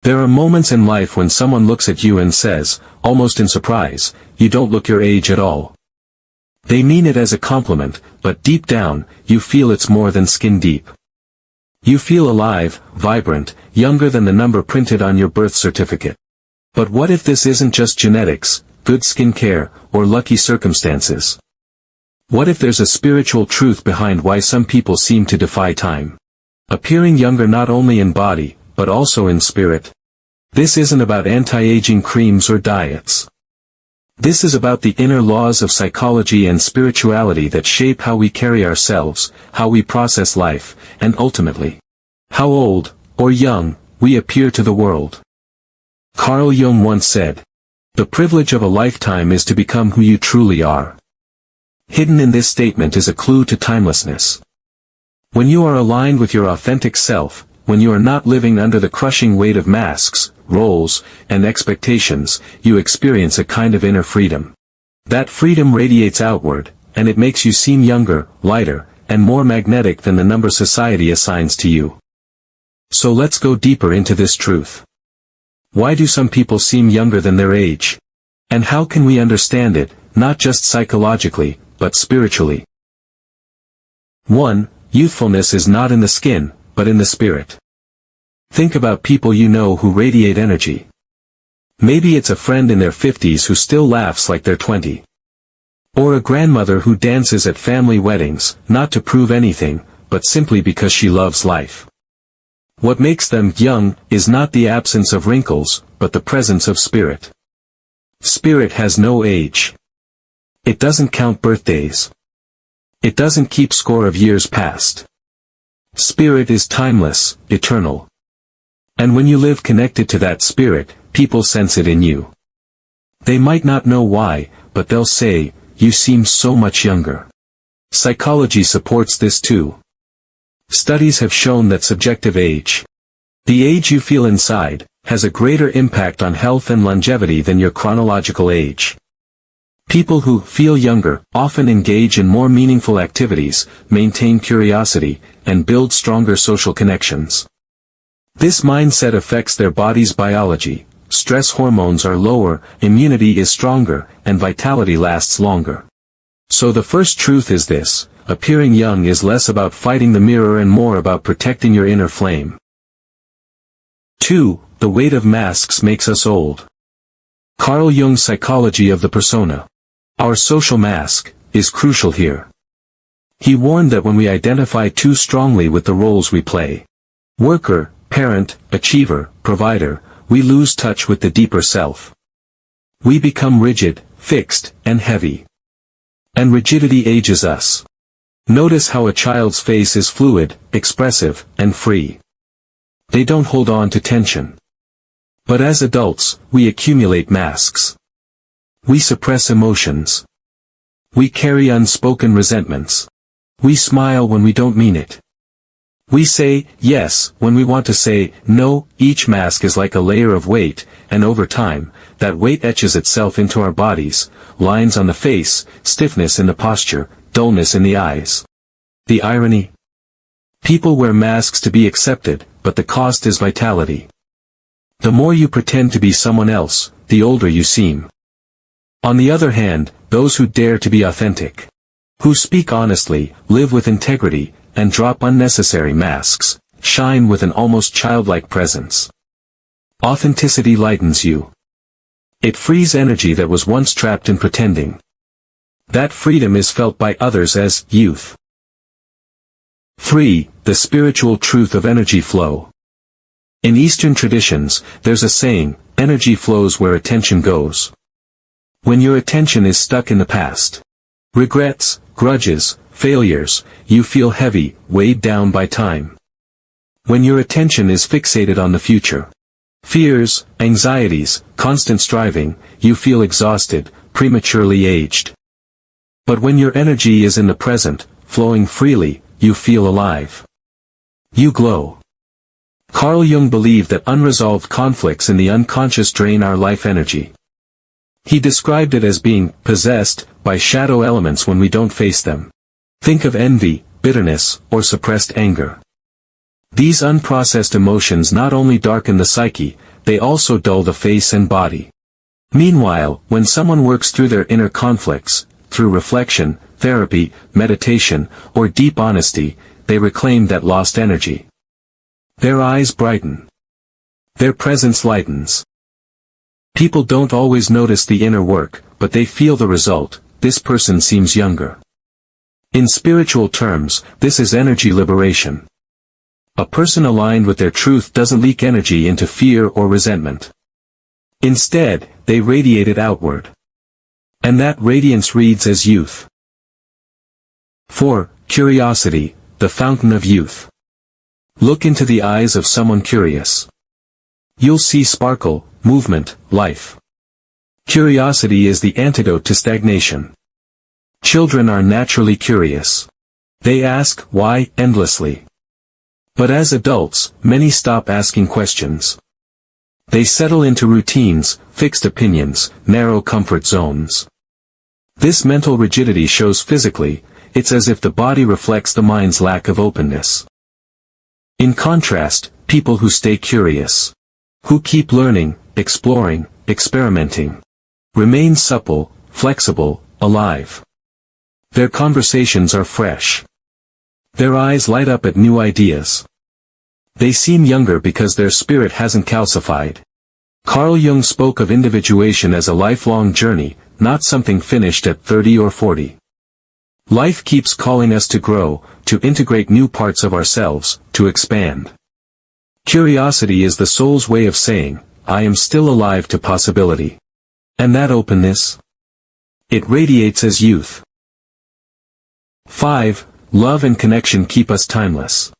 There are moments in life when someone looks at you and says, almost in surprise, "You don't look your age at all." They mean it as a compliment, but deep down, you feel it's more than skin deep. You feel alive, vibrant, younger than the number printed on your birth certificate. But what if this isn't just genetics, good skin care, or lucky circumstances? What if there's a spiritual truth behind why some people seem to defy time? Appearing younger not only in body, but also in spirit. This isn't about anti-aging creams or diets. This is about the inner laws of psychology and spirituality that shape how we carry ourselves, how we process life, and ultimately, how old, or young, we appear to the world. Carl Jung once said, "The privilege of a lifetime is to become who you truly are." Hidden in this statement is a clue to timelessness. When you are aligned with your authentic self, when you are not living under the crushing weight of masks, roles, and expectations, you experience a kind of inner freedom. That freedom radiates outward, and it makes you seem younger, lighter, and more magnetic than the number society assigns to you. So let's go deeper into this truth. Why do some people seem younger than their age? And how can we understand it, not just psychologically, but spiritually? 1. Youthfulness is not in the skin, but in the spirit. Think about people you know who radiate energy. Maybe it's a friend in their 50s who still laughs like they're 20. Or a grandmother who dances at family weddings, not to prove anything, but simply because she loves life. What makes them young is not the absence of wrinkles, but the presence of spirit. Spirit has no age. It doesn't count birthdays. It doesn't keep score of years past. Spirit is timeless, eternal. And when you live connected to that spirit, people sense it in you. They might not know why, but they'll say, "You seem so much younger." Psychology supports this too. Studies have shown that subjective age, the age you feel inside, has a greater impact on health and longevity than your chronological age. People who feel younger often engage in more meaningful activities, maintain curiosity, and build stronger social connections. This mindset affects their body's biology. Stress hormones are lower, immunity is stronger, and vitality lasts longer. So the first truth is this: appearing young is less about fighting the mirror and more about protecting your inner flame. 2. The weight of masks makes us old. Carl Jung's psychology of the persona, our social mask, is crucial here. He warned that when we identify too strongly with the roles we play, worker, parent, achiever, provider, we lose touch with the deeper self. We become rigid, fixed, and heavy. And rigidity ages us. Notice how a child's face is fluid, expressive, and free. They don't hold on to tension. But as adults, we accumulate masks. We suppress emotions. We carry unspoken resentments. We smile when we don't mean it. We say yes when we want to say no. Each mask is like a layer of weight, and over time, that weight etches itself into our bodies, lines on the face, stiffness in the posture, dullness in the eyes. The irony? People wear masks to be accepted, but the cost is vitality. The more you pretend to be someone else, the older you seem. On the other hand, those who dare to be authentic, who speak honestly, live with integrity, and drop unnecessary masks, shine with an almost childlike presence. Authenticity lightens you. It frees energy that was once trapped in pretending. That freedom is felt by others as youth. 3. The spiritual truth of energy flow. In Eastern traditions, there's a saying, energy flows where attention goes. When your attention is stuck in the past, regrets, grudges, failures, you feel heavy, weighed down by time. When your attention is fixated on the future, fears, anxieties, constant striving, you feel exhausted, prematurely aged. But when your energy is in the present, flowing freely, you feel alive. You glow. Carl Jung believed that unresolved conflicts in the unconscious drain our life energy. He described it as being possessed by shadow elements when we don't face them. Think of envy, bitterness, or suppressed anger. These unprocessed emotions not only darken the psyche, they also dull the face and body. Meanwhile, when someone works through their inner conflicts, through reflection, therapy, meditation, or deep honesty, they reclaim that lost energy. Their eyes brighten. Their presence lightens. People don't always notice the inner work, but they feel the result. This person seems younger. In spiritual terms, this is energy liberation. A person aligned with their truth doesn't leak energy into fear or resentment. Instead, they radiate it outward. And that radiance reads as youth. 4. Curiosity, the fountain of youth. Look into the eyes of someone curious. You'll see sparkle, movement, life. Curiosity is the antidote to stagnation. Children are naturally curious. They ask why endlessly. But as adults, many stop asking questions. They settle into routines, fixed opinions, narrow comfort zones. This mental rigidity shows physically. It's as if the body reflects the mind's lack of openness. In contrast, people who stay curious, who keep learning, exploring, experimenting, remain supple, flexible, alive. Their conversations are fresh. Their eyes light up at new ideas. They seem younger because their spirit hasn't calcified. Carl Jung spoke of individuation as a lifelong journey, not something finished at 30 or 40. Life keeps calling us to grow, to integrate new parts of ourselves, to expand. Curiosity is the soul's way of saying, I am still alive to possibility. And that openness? It radiates as youth. 5. Love and connection keep us timeless.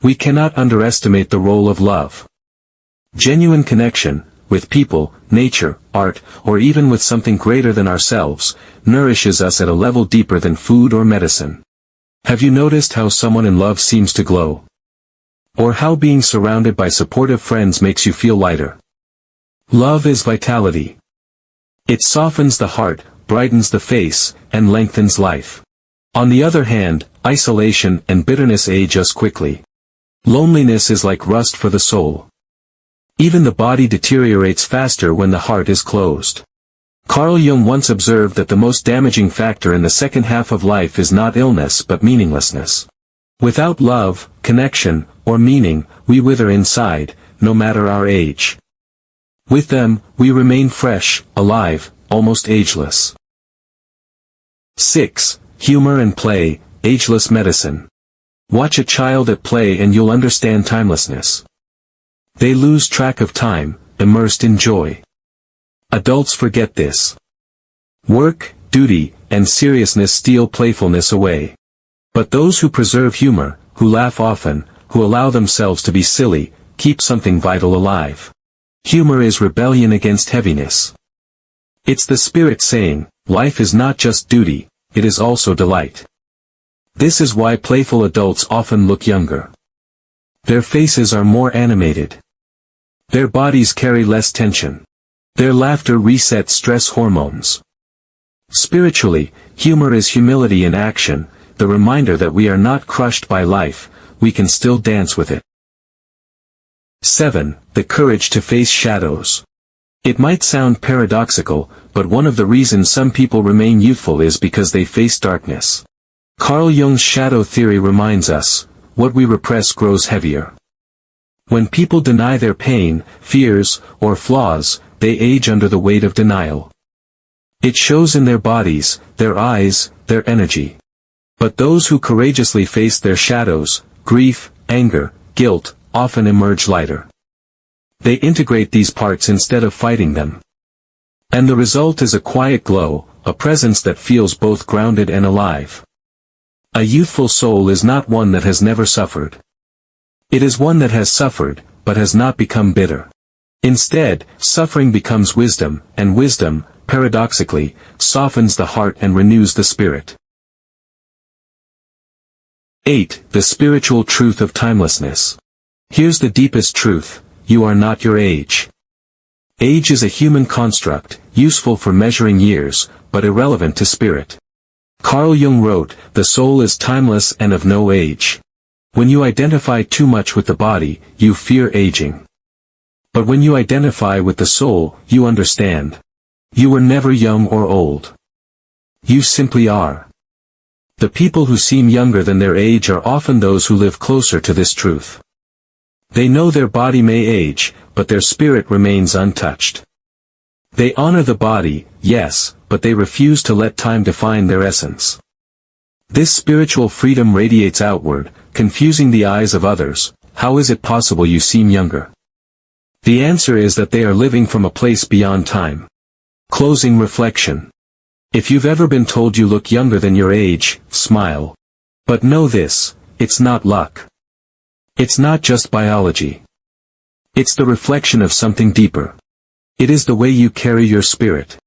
We cannot underestimate the role of love. Genuine connection, with people, nature, art, or even with something greater than ourselves, nourishes us at a level deeper than food or medicine. Have you noticed how someone in love seems to glow? Or how being surrounded by supportive friends makes you feel lighter? Love is vitality. It softens the heart, brightens the face, and lengthens life. On the other hand, isolation and bitterness age us quickly. Loneliness is like rust for the soul. Even the body deteriorates faster when the heart is closed. Carl Jung once observed that the most damaging factor in the second half of life is not illness but meaninglessness. Without love, connection, or meaning, we wither inside, no matter our age. With them, we remain fresh, alive, almost ageless. 6. Humor and play, ageless medicine. Watch a child at play and you'll understand timelessness. They lose track of time, immersed in joy. Adults forget this. Work, duty, and seriousness steal playfulness away. But those who preserve humor, who laugh often, who allow themselves to be silly, keep something vital alive. Humor is rebellion against heaviness. It's the spirit saying, life is not just duty, it is also delight. This is why playful adults often look younger. Their faces are more animated. Their bodies carry less tension. Their laughter resets stress hormones. Spiritually, humor is humility in action, the reminder that we are not crushed by life, we can still dance with it. 7. The courage to face shadows. It might sound paradoxical, but one of the reasons some people remain youthful is because they face darkness. Carl Jung's shadow theory reminds us, what we repress grows heavier. When people deny their pain, fears, or flaws, they age under the weight of denial. It shows in their bodies, their eyes, their energy. But those who courageously face their shadows, grief, anger, guilt, often emerge lighter. They integrate these parts instead of fighting them. And the result is a quiet glow, a presence that feels both grounded and alive. A youthful soul is not one that has never suffered. It is one that has suffered, but has not become bitter. Instead, suffering becomes wisdom, and wisdom, paradoxically, softens the heart and renews the spirit. 8. The spiritual truth of timelessness. Here's the deepest truth, you are not your age. Age is a human construct, useful for measuring years, but irrelevant to spirit. Carl Jung wrote, the soul is timeless and of no age. When you identify too much with the body, you fear aging. But when you identify with the soul, you understand. You were never young or old. You simply are. The people who seem younger than their age are often those who live closer to this truth. They know their body may age, but their spirit remains untouched. They honor the body, yes, but they refuse to let time define their essence. This spiritual freedom radiates outward, confusing the eyes of others. How is it possible you seem younger? The answer is that they are living from a place beyond time. Closing reflection. If you've ever been told you look younger than your age, smile. But know this, it's not luck. It's not just biology. It's the reflection of something deeper. It is the way you carry your spirit.